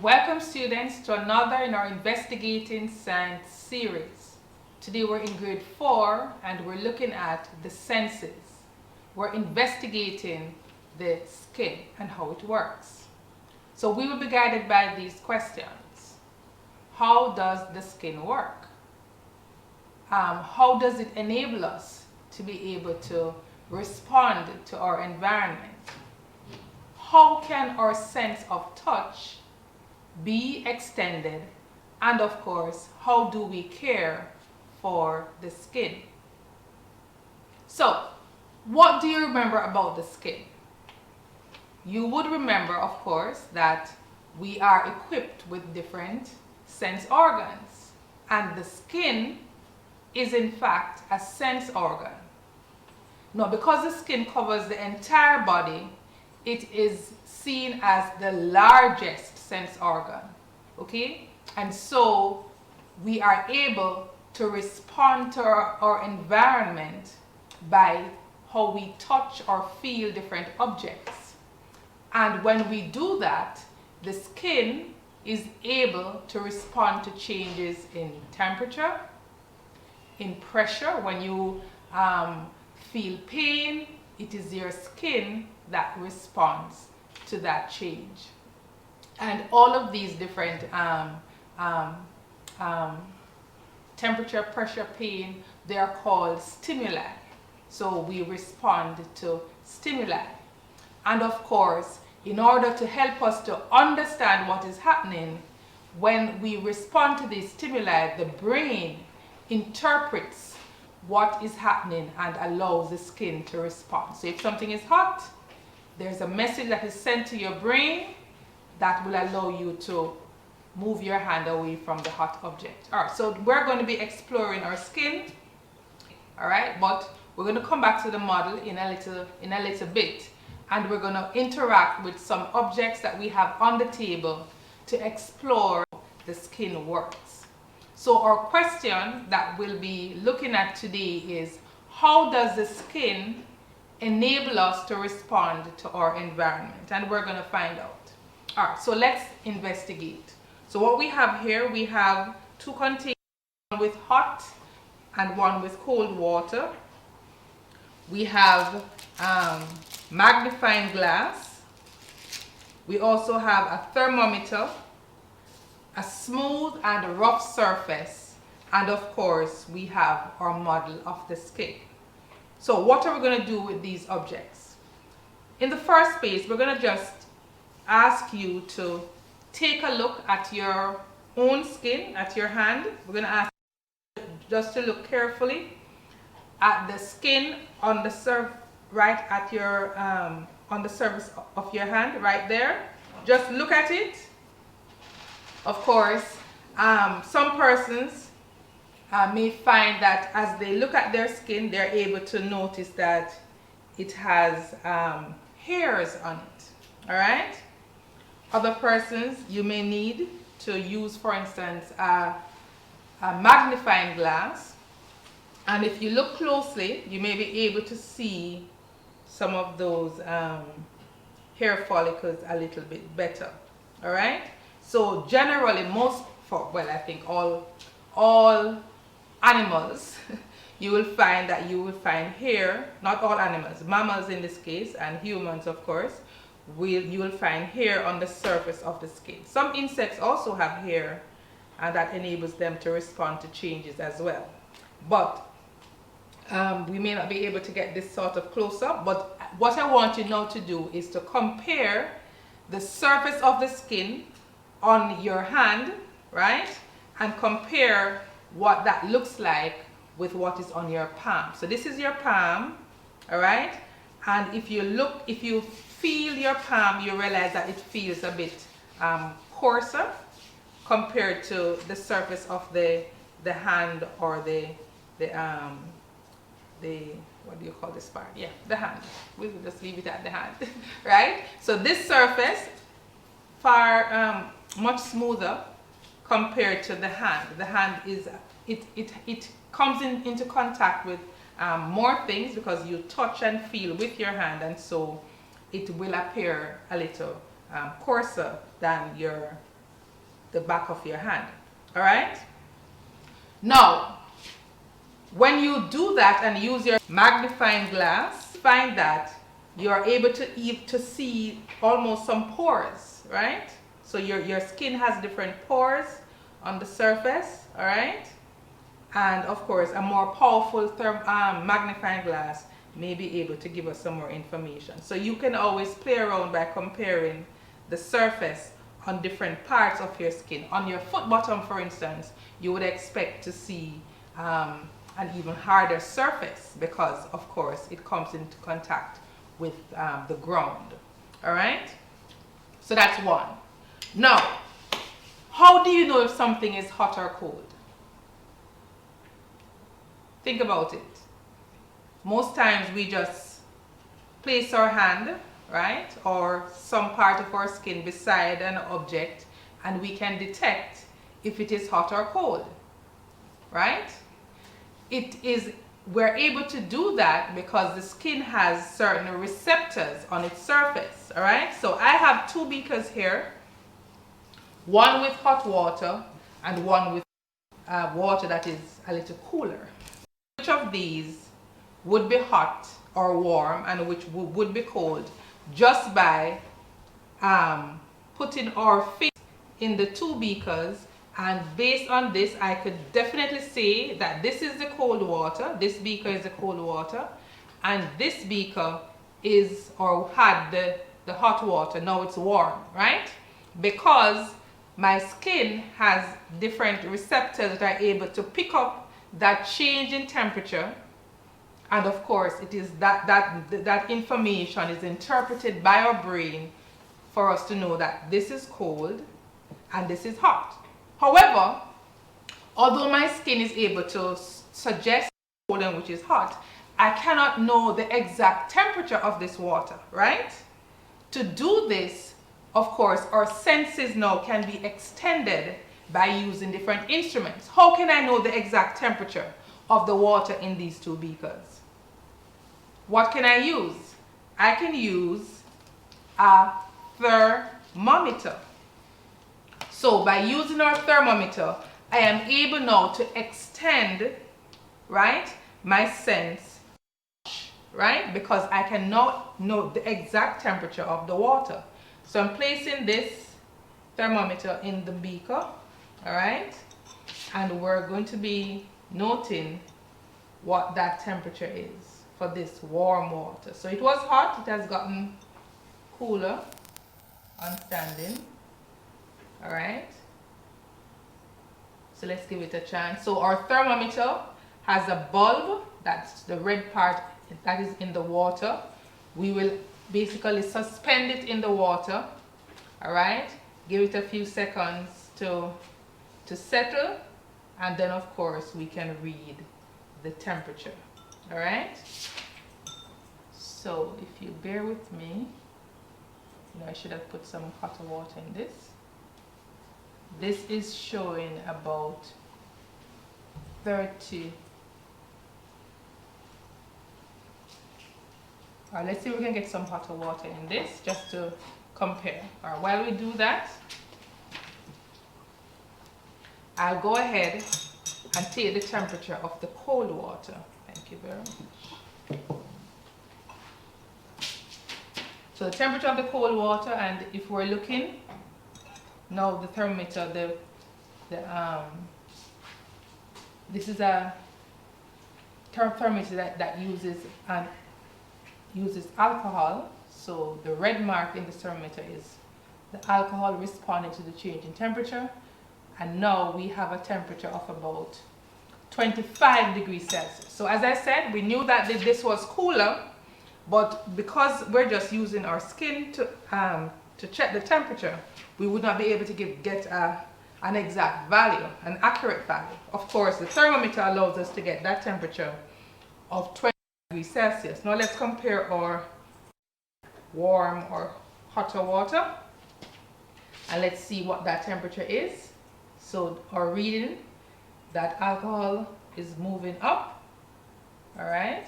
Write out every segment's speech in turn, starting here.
Welcome students to another in our Investigating Science series. Today we're in grade 4 and we're looking at the senses. We're investigating the skin and how it works. So we will be guided by these questions. How does the skin work? How does it enable us to be able to respond to our environment? How can our sense of touch be extended, and of course, how do we care for the skin? So, what do you remember about the skin? You would remember, of course, that we are equipped with different sense organs, and the skin is in fact a sense organ. Now, because the skin covers the entire body, it is seen as the largest sense organ, okay? And so we are able to respond to our environment by how we touch or feel different objects. And when we do that, the skin is able to respond to changes in temperature, in pressure. When you feel pain, it is your skin that responds to that change. And all of these different temperature, pressure, pain, they are called stimuli. So we respond to stimuli. And of course, in order to help us to understand what is happening, when we respond to these stimuli, the brain interprets what is happening and allows the skin to respond. So if something is hot, there's a message that is sent to your brain that will allow you to move your hand away from the hot object. All right, so we're going to be exploring our skin, all right, but we're going to come back to the model in a little bit, and we're going to interact with some objects that we have on the table to explore the skin works. So our question that we'll be looking at today is, how does the skin enable us to respond to our environment? And we're going to find out. All right, so let's investigate. So what we have here, we have two containers, one with hot and one with cold water. We have magnifying glass. We also have a thermometer, a smooth and a rough surface, and of course we have our model of the skin. So what are we going to do with these objects? In the first place, we're going to just ask you to take a look at your own skin, at your hand. We're going to ask you just to look carefully at the skin on the right at your on the surface of your hand, right there. Just look at it. Of course, some persons may find that as they look at their skin, they're able to notice that it has hairs on it, all right? Other persons, you may need to use, for instance, a magnifying glass, and if you look closely, you may be able to see some of those hair follicles a little bit better, all right? So generally, I think all animals, you will find hair. Not all animals, mammals in this case, and humans, of course, you will find hair on the surface of the skin. Some insects also have hair, and that enables them to respond to changes as well. But we may not be able to get this sort of close up, but what I want you now to do is to compare the surface of the skin on your hand, right? And compare what that looks like with what is on your palm. So this is your palm, all right? And if you feel your palm, you realize that it feels a bit coarser compared to the surface of the hand, or the what do you call this part? Yeah, the hand. We will just leave it at the hand, right? So this surface far much smoother compared to the hand. The hand is it comes into contact with more things because you touch and feel with your hand, and so it will appear a little coarser than your the back of your hand. All right. Now, when you do that and use your magnifying glass, find that you are able to see almost some pores, right? So your skin has different pores on the surface, all right? And of course, a more powerful magnifying glass may be able to give us some more information. So you can always play around by comparing the surface on different parts of your skin. On your foot bottom, for instance, you would expect to see an even harder surface because, of course, it comes into contact with the ground. All right? So that's one. Now, how do you know if something is hot or cold? Think about it. Most times we just place our hand, right, or some part of our skin beside an object and we can detect if it is hot or cold, right? We're able to do that because the skin has certain receptors on its surface, all right? So I have two beakers here, one with hot water and one with water that is a little cooler. Which of these would be hot or warm and which would be cold just by putting our finger in the two beakers, and based on this I could definitely say that this is the cold water, this beaker is the cold water, and this beaker is or had the hot water, now it's warm, right? Because my skin has different receptors that are able to pick up that change in temperature. And of course, it is that information is interpreted by our brain for us to know that this is cold and this is hot. However, although my skin is able to suggest cold and which is hot, I cannot know the exact temperature of this water, right? To do this, of course, our senses now can be extended by using different instruments. How can I know the exact temperature of the water in these two beakers? What can I use? I can use a thermometer. So by using our thermometer, I am able now to extend, right, my sense, right, because I can now know the exact temperature of the water. So I'm placing this thermometer in the beaker, all right, and we're going to be noting what that temperature is for this warm water. So it was hot, it has gotten cooler on standing, all right. So let's give it a chance. So our thermometer has a bulb, that's the red part that is in the water. We will basically suspend it in the water, all right. Give it a few seconds to settle, and then of course we can read the temperature, all right. So if you bear with me, I should have put some hot water in this. This is showing about 30. All right, let's see if we can get some hotter water in this just to compare. All right, while we do that, I'll go ahead and take the temperature of the cold water. Thank you very much. So the temperature of the cold water, and if we're looking now, the thermometer, this is a thermometer that uses alcohol. So the red mark in the thermometer is the alcohol responding to the change in temperature. And now we have a temperature of about 25 degrees Celsius. So as I said, we knew that this was cooler, but because we're just using our skin to check the temperature, we would not be able to get an exact value, an accurate value. Of course, the thermometer allows us to get that temperature of 20 degrees Celsius. Now let's compare our warm or hotter water, and let's see what that temperature is. So our reading, that alcohol is moving up, all right.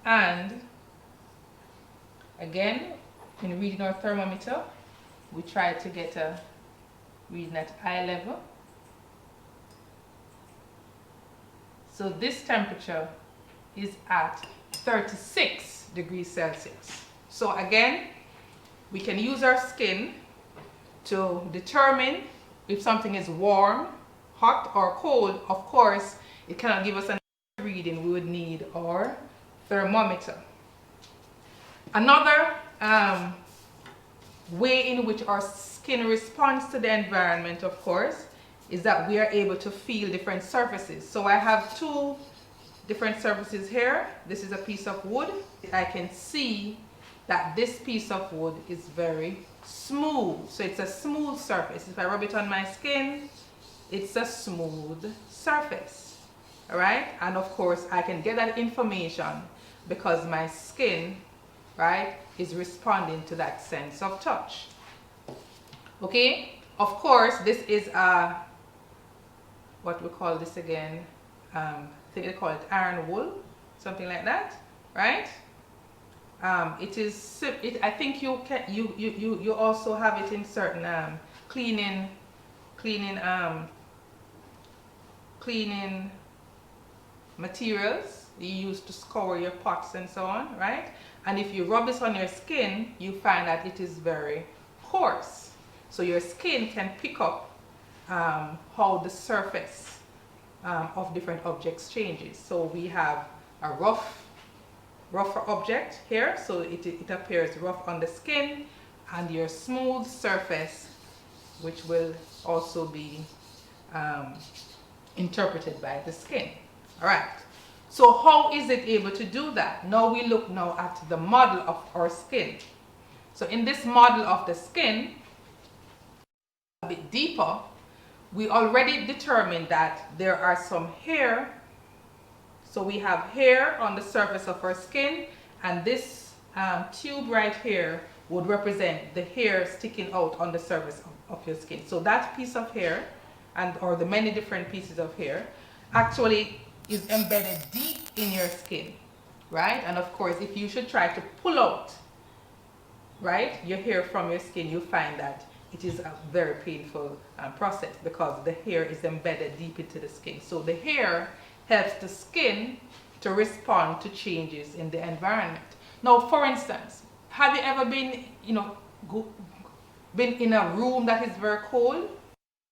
And Again, in reading our thermometer, we try to get a reading at eye level. So this temperature is at 36 degrees Celsius. So again, we can use our skin to determine if something is warm, hot, or cold. Of course, it cannot give us a reading. We would need our thermometer. Another way in which our skin responds to the environment, of course, is that we are able to feel different surfaces. So I have two different surfaces here. This is a piece of wood. I can see that this piece of wood is very smooth. So it's a smooth surface. If I rub it on my skin, it's a smooth surface. All right? And of course, I can get that information because my skin, right, is responding to that sense of touch. Okay? Of course, this is a, what we call this again? I think they call it iron wool, something like that, right? It is. I think you can. You also have it in certain cleaning materials you use to scour your pots and so on, right? And if you rub this on your skin, you find that it is very coarse. So your skin can pick up how the surface of different objects changes. So we have a rougher object here, so it appears rough on the skin, and your smooth surface, which will also be interpreted by the skin. All right. So how is it able to do that? Now we look now at the model of our skin. So in this model of the skin, a bit deeper, we already determined that there are some hair. So we have hair on the surface of our skin, and this tube right here would represent the hair sticking out on the surface of your skin. So that piece of hair, or the many different pieces of hair, actually is embedded deep in your skin, right? And of course, if you should try to pull out, right, your hair from your skin, you find that it is a very painful process because the hair is embedded deep into the skin. So the hair helps the skin to respond to changes in the environment. Now, for instance, have you ever been, been in a room that is very cold?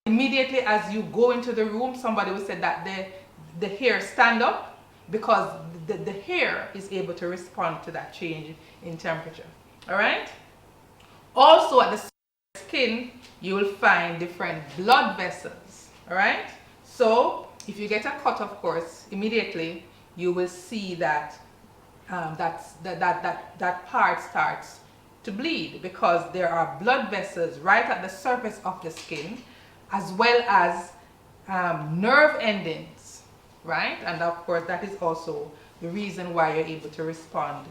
Immediately as you go into the room, somebody will say that the hair stand up because the hair is able to respond to that change in temperature. All right? Also, at the skin, you will find different blood vessels. All right? So if you get a cut, of course, immediately you will see that that part starts to bleed because there are blood vessels right at the surface of the skin, as well as nerve endings, right? And of course, that is also the reason why you're able to respond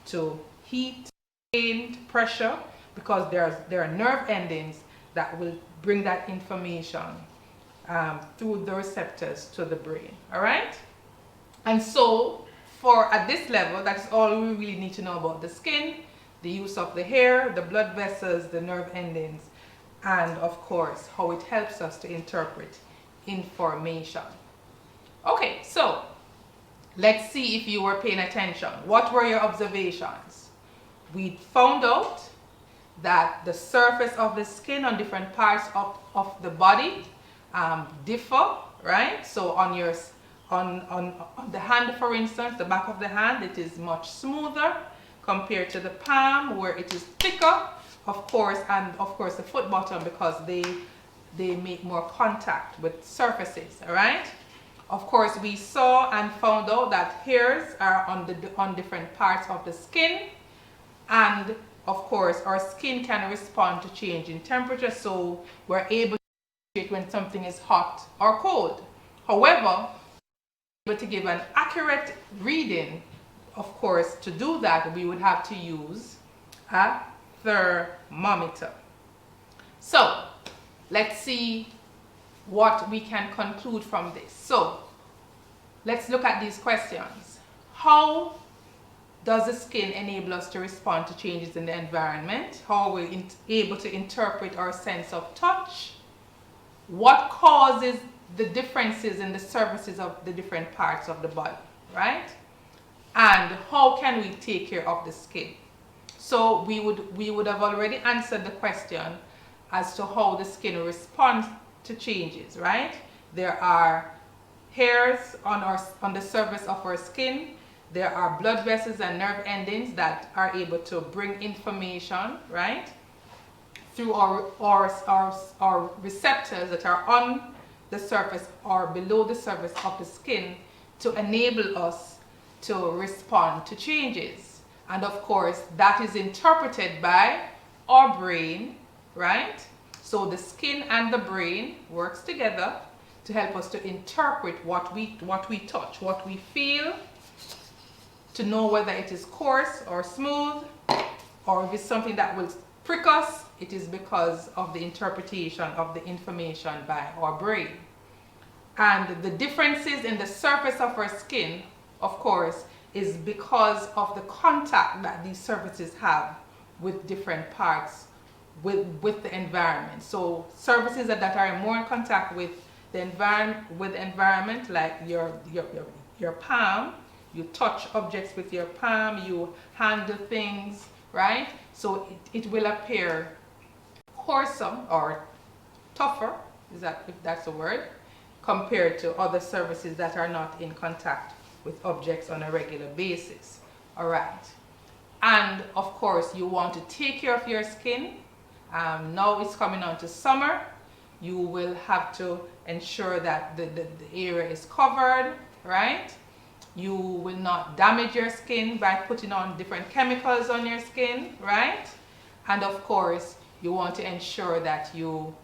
to heat, pain, pressure, because there are nerve endings that will bring that information through the receptors to the brain. All right? And so at this level, that's all we really need to know about the skin, the use of the hair, the blood vessels, the nerve endings, and of course how it helps us to interpret information. Okay, so let's see if you were paying attention. What were your observations? We found out that the surface of the skin on different parts of the body differ, right? So on the hand, for instance, the back of the hand, it is much smoother compared to the palm, where it is thicker, of course, and of course the foot bottom, because they make more contact with surfaces. All right. Of course, we saw and found out that hairs are on different parts of the skin, and of course our skin can respond to change in temperature, so we're able to differentiate when something is hot or cold. However, to give an accurate reading, of course, to do that we would have to use a thermometer. So let's see what we can conclude from this. So let's look at these questions. How does the skin enable us to respond to changes in the environment? How are we able to interpret our sense of touch? What causes the differences in the surfaces of the different parts of the body, right? And how can we take care of the skin? So we would have already answered the question as to how the skin responds to changes, right? There are hairs on the surface of our skin. There are blood vessels and nerve endings that are able to bring information, right, through our receptors that are on the surface or below the surface of the skin to enable us to respond to changes. And of course, that is interpreted by our brain, right? So the skin and the brain works together to help us to interpret what we touch, what we feel, to know whether it is coarse or smooth, or if it's something that will prick us. It is because of the interpretation of the information by our brain. And the differences in the surface of our skin, of course, is because of the contact that these surfaces have with different parts with the environment. So surfaces that are more in contact with the environment, like your palm, you touch objects with your palm, you handle things, right? So it will appear coarser or tougher, if that's a word, compared to other surfaces that are not in contact with objects on a regular basis. All right. And of course, you want to take care of your skin. Now it's coming on to summer. You will have to ensure that the area is covered, right? You will not damage your skin by putting on different chemicals on your skin, right? And of course, you want to ensure that you,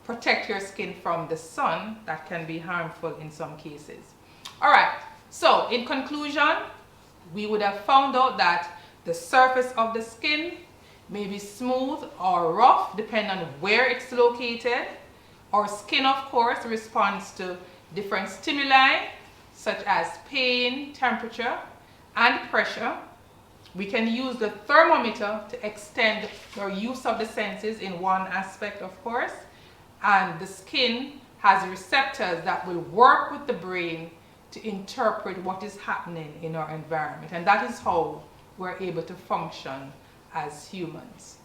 protect your skin from the sun that can be harmful in some cases. All right, so in conclusion, we would have found out that the surface of the skin may be smooth or rough depending on where it's located. Our skin, of course, responds to different stimuli such as pain, temperature, and pressure. We can use the thermometer to extend our use of the senses in one aspect, of course. And the skin has receptors that will work with the brain to interpret what is happening in our environment. And that is how we're able to function as humans.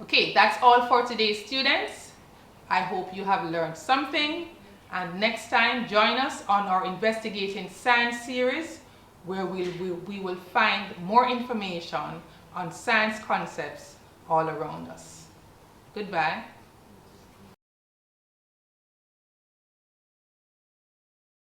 Okay, that's all for today, students. I hope you have learned something. And next time, join us on our Investigating Science series, where we will find more information on science concepts all around us. Goodbye.